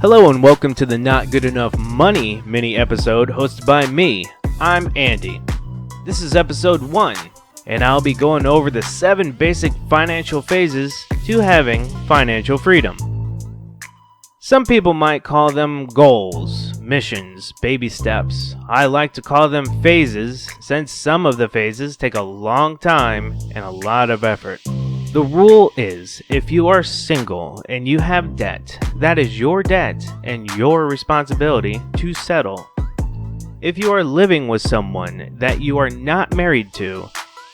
Hello and welcome to the Not Good Enough Money mini episode hosted by me. I'm Andy. This is episode 1, and I'll be going over the 7 basic financial phases to having financial freedom. Some people might call them goals, missions, baby steps. I like to call them phases since some of the phases take a long time and a lot of effort. The rule is, if you are single and you have debt, that is your debt and your responsibility to settle. If you are living with someone that you are not married to,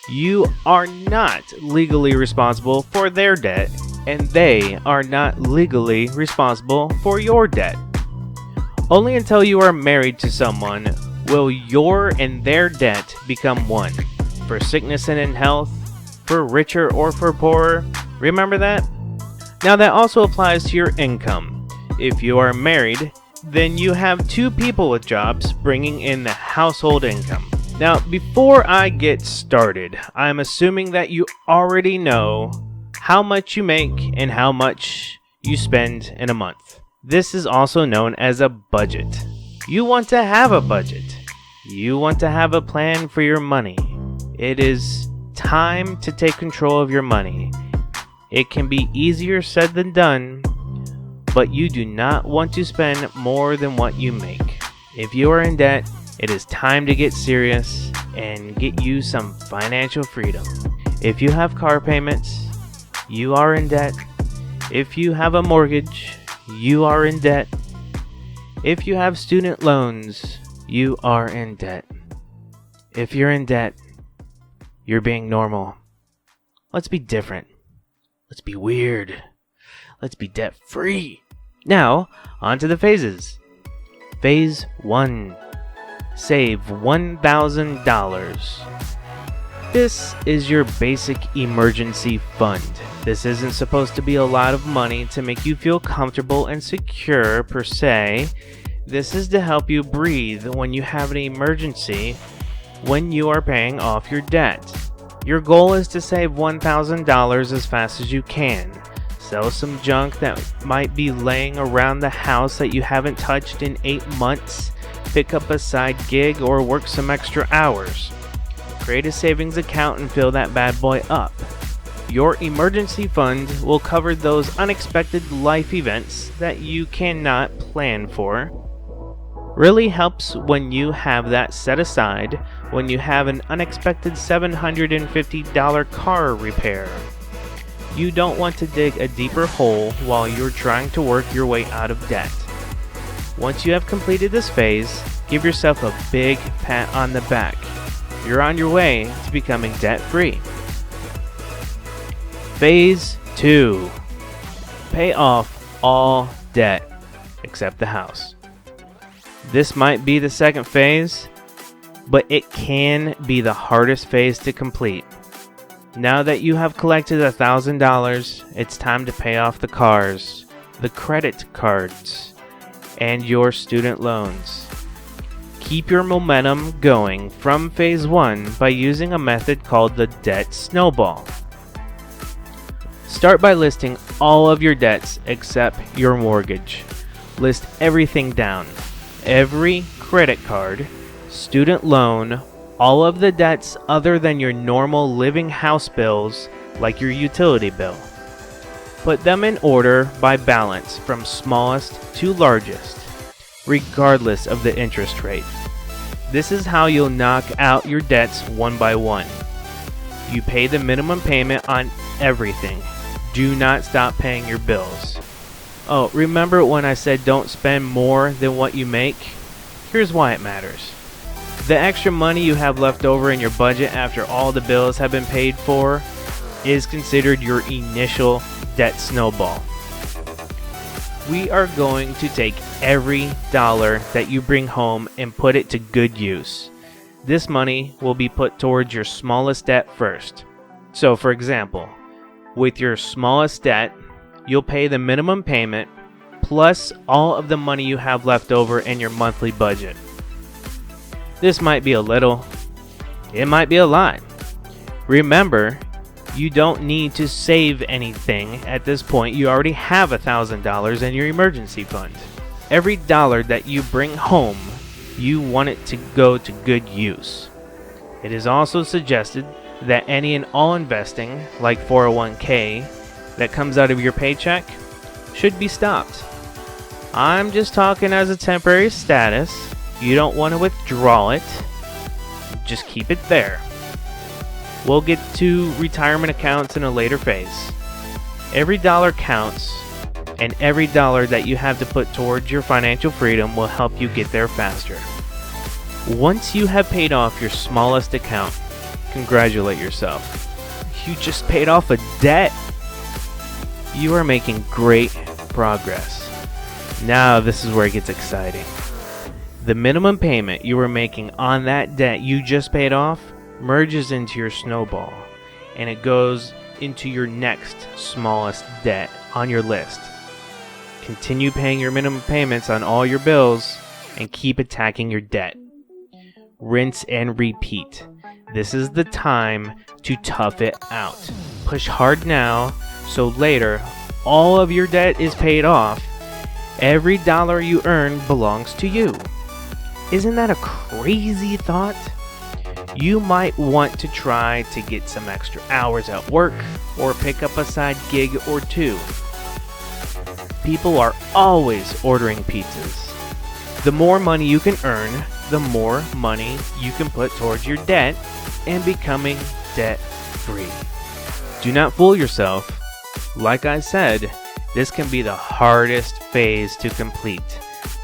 you are not legally responsible for their debt, and they are not legally responsible for your debt. Only until you are married to someone will your and their debt become one, for sickness and in health, for richer or for poorer. Remember that? Now that also applies to your income. If you are married, then you have 2 people with jobs bringing in the household income. Now, before I get started, I'm assuming that you already know how much you make and how much you spend in a month. This is also known as a budget. You want to have a budget. You want to have a plan for your money. It is time to take control of your money. It can be easier said than done, but you do not want to spend more than what you make. If you are in debt, it is time to get serious and get you some financial freedom. If you have car payments, you are in debt. If you have a mortgage, you are in debt. If you have student loans, you are in debt. If you're in debt, you're being normal. Let's be different. Let's be weird. Let's be debt-free. Now, on to the phases. Phase 1. Save $1,000. This is your basic emergency fund. This isn't supposed to be a lot of money to make you feel comfortable and secure per se. This is to help you breathe when you have an emergency when you are paying off your debt. Your goal is to save $1,000 as fast as you can. Sell some junk that might be laying around the house that you haven't touched in 8 months. Pick up a side gig or work some extra hours. Create a savings account and fill that bad boy up. Your emergency fund will cover those unexpected life events that you cannot plan for. Really helps when you have that set aside when you have an unexpected $750 car repair. You don't want to dig a deeper hole while you're trying to work your way out of debt. Once you have completed this phase, give yourself a big pat on the back. You're on your way to becoming debt-free. Phase 2. Pay off all debt except the house. This might be the second phase, but it can be the hardest phase to complete. Now that you have collected $1,000, it's time to pay off the cars, the credit cards, and your student loans. Keep your momentum going from phase 1 by using a method called the debt snowball. Start by listing all of your debts except your mortgage. List everything down. Every credit card, student loan, all of the debts other than your normal living house bills, like your utility bill. Put them in order by balance from smallest to largest, regardless of the interest rate. This is how you'll knock out your debts one by one. You pay the minimum payment on everything. Do not stop paying your bills. Oh, remember when I said don't spend more than what you make? Here's why it matters. The extra money you have left over in your budget after all the bills have been paid for is considered your initial debt snowball. We are going to take every dollar that you bring home and put it to good use. This money will be put towards your smallest debt first. So for example, with your smallest debt, you'll pay the minimum payment plus all of the money you have left over in your monthly budget. This might be a little, it might be a lot. Remember, you don't need to save anything at this point. You already have $1,000 in your emergency fund. Every dollar that you bring home, you want it to go to good use. It is also suggested that any and all investing, like 401k, that comes out of your paycheck should be stopped. I'm just talking as a temporary status. You don't want to withdraw it. Just keep it there. We'll get to retirement accounts in a later phase. Every dollar counts, and every dollar that you have to put towards your financial freedom will help you get there faster. Once you have paid off your smallest account, congratulate yourself. You just paid off a debt. You are making great progress. Now this is where it gets exciting. The minimum payment you were making on that debt you just paid off merges into your snowball, and it goes into your next smallest debt on your list. Continue paying your minimum payments on all your bills and keep attacking your debt. Rinse and repeat. This is the time to tough it out. Push hard now, so later all of your debt is paid off. Every dollar you earn belongs to you. Isn't that a crazy thought? You might want to try to get some extra hours at work or pick up a side gig or two. People are always ordering pizzas. The more money you can earn, the more money you can put towards your debt and becoming debt-free. Do not fool yourself. Like I said, this can be the hardest phase to complete.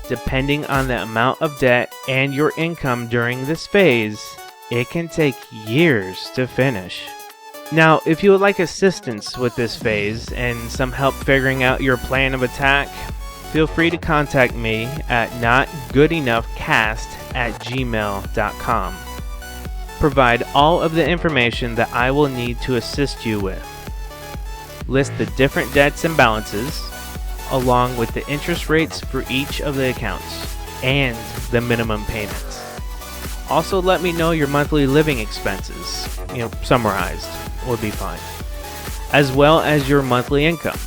Depending on the amount of debt and your income during this phase, it can take years to finish. Now, if you would like assistance with this phase and some help figuring out your plan of attack, feel free to contact me at notgoodenoughcast@gmail.com. Provide all of the information that I will need to assist you with. List the different debts and balances, along with the interest rates for each of the accounts and the minimum payments. Also, let me know your monthly living expenses, summarized would be fine, as well as your monthly income.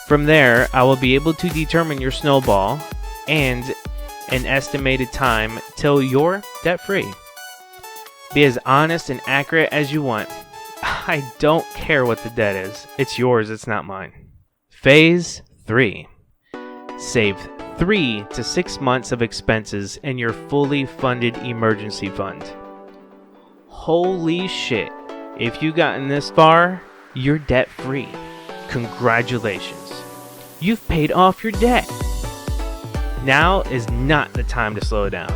From there, I will be able to determine your snowball and an estimated time till you're debt-free. Be as honest and accurate as you want. I don't care what the debt is. It's yours, it's not mine. Phase 3. Save 3 to 6 months of expenses in your fully funded emergency fund. Holy shit. If you've gotten this far, you're debt-free. Congratulations. You've paid off your debt. Now is not the time to slow down.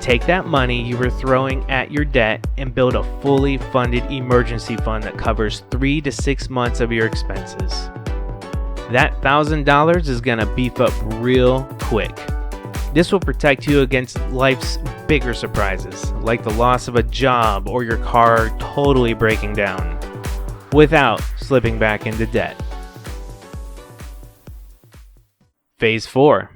Take that money you were throwing at your debt and build a fully funded emergency fund that covers 3 to 6 months of your expenses. That $1,000 is gonna beef up real quick. This will protect you against life's bigger surprises, like the loss of a job or your car totally breaking down, without slipping back into debt. Phase 4.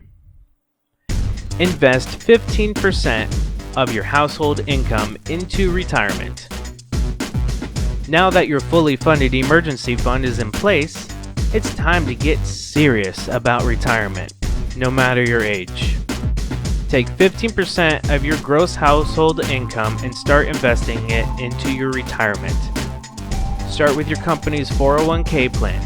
Invest 15% of your household income into retirement. Now that your fully funded emergency fund is in place, it's time to get serious about retirement, no matter your age. Take 15% of your gross household income and start investing it into your retirement. Start with your company's 401k plan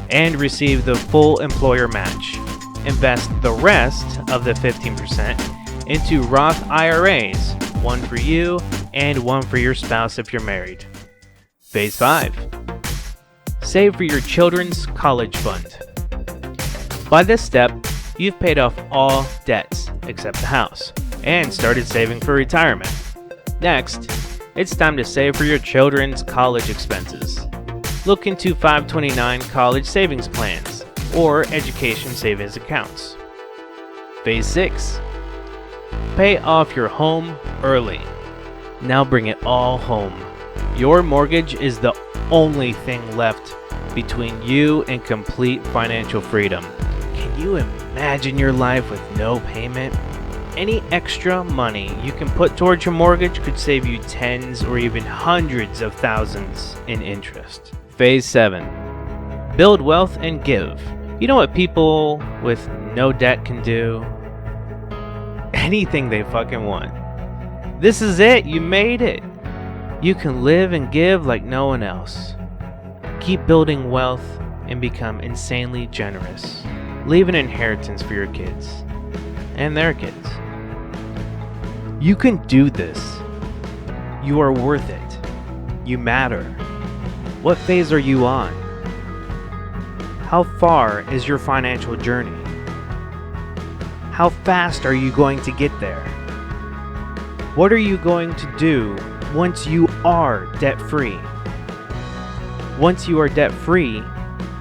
and receive the full employer match. Invest the rest of the 15% into Roth IRAs, one for you and one for your spouse if you're married. Phase 5. Save for your children's college fund. By this step, you've paid off all debts except the house and started saving for retirement. Next, it's time to save for your children's college expenses. Look into 529 college savings plans or education savings accounts. Phase 6. Pay off your home early. Now bring it all home. Your mortgage is the only thing left between you and complete financial freedom. Can you imagine your life with no payment? Any extra money you can put towards your mortgage could save you tens or even hundreds of thousands in interest. Phase 7. Build wealth and give. You know what people with no debt can do. Anything they fucking want. This is it. You made it. You can live and give like no one else. Keep building wealth and become insanely generous. Leave an inheritance for your kids and their kids. You can do this. You are worth it. You matter. What phase are you on? How far is your financial journey? How fast are you going to get there? What are you going to do once you are debt-free? Once you are debt-free,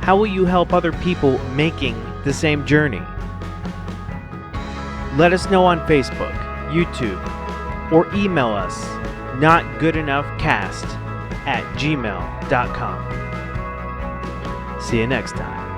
how will you help other people making the same journey? Let us know on Facebook, YouTube, or email us notgoodenoughcast@gmail.com. See you next time.